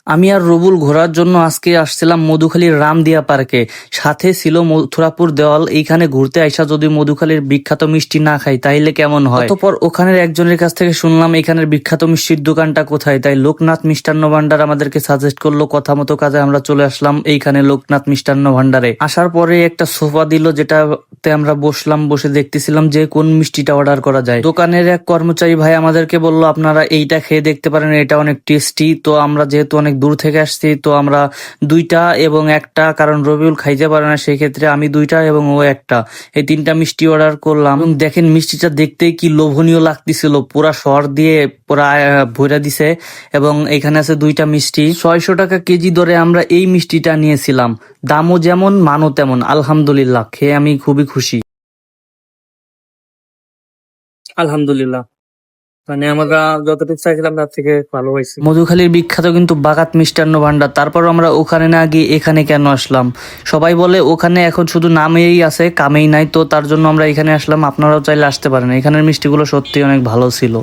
আমি আর রবুল ঘোরার জন্য আজকে আসছিলাম মধুখালীর রামদিয়া পার্কে। সাথে ছিল মথুরাপুর দেওয়াল। এইখানে ঘুরতে আইসা যদি মধুখালীর বিখ্যাত মিষ্টি না খাই তাইলে কেমন হয়। অতঃপর ওখানের একজনের কাছ থেকে শুনলাম এখানের বিখ্যাত মিষ্টির দোকানটা কোথায়, তাই লোকনাথ মিষ্টান্ন ভান্ডার আমাদেরকে সাজেস্ট করলো। কথা মতো কাজে আমরা চলে আসলাম এইখানে লোকনাথ মিষ্টান্ন ভান্ডারে। আসার পরে একটা সোফা দিল, যেটাতে আমরা বসলাম। বসে দেখতেছিলাম যে কোন মিষ্টিটা অর্ডার করা যায়। দোকানের এক কর্মচারী ভাই আমাদেরকে বলল আপনারা এইটা খেয়ে দেখতে পারেন, এটা অনেক টেস্টি। তো আমরা যেহেতু অনেক দূর থেকে আসছি, তো আমরা দুইটা এবং একটা, কারণ রবিউল খাইতে পারে না, সেই ক্ষেত্রে আমি দুইটা এবং ও একটা, এই তিনটা মিষ্টি অর্ডার করলাম। দেখেন মিষ্টিটা দেখতেই কি লোভনীয় লাগতেছিল, পুরা সর দিয়ে পুরা ভরে দিছে। এবং এখানে আছে দুইটা মিষ্টি, 600 টাকা কেজি দরে আমরা এই মিষ্টিটা নিয়েছিলাম। দামও যেমন মানও তেমন। আলহামদুলিল্লাহ, খেয়ে আমি খুবই খুশি। আলহামদুলিল্লাহ, মানে আমরা যতটুকু চাইছিলাম তার থেকে ভালো হয়েছে। মধুখালীর বিখ্যাত কিন্তু বাগাত মিষ্টান্ন ভান্ডার। তারপর আমরা ওখানে না গিয়ে এখানে কেন আসলাম? সবাই বলে ওখানে এখন শুধু নামেই আছে, কামেই নাই। তো তার জন্য আমরা এখানে আসলাম। আপনারাও চাইলে আসতে পারেন, এখানের মিষ্টিগুলো সত্যি অনেক ভালো ছিল।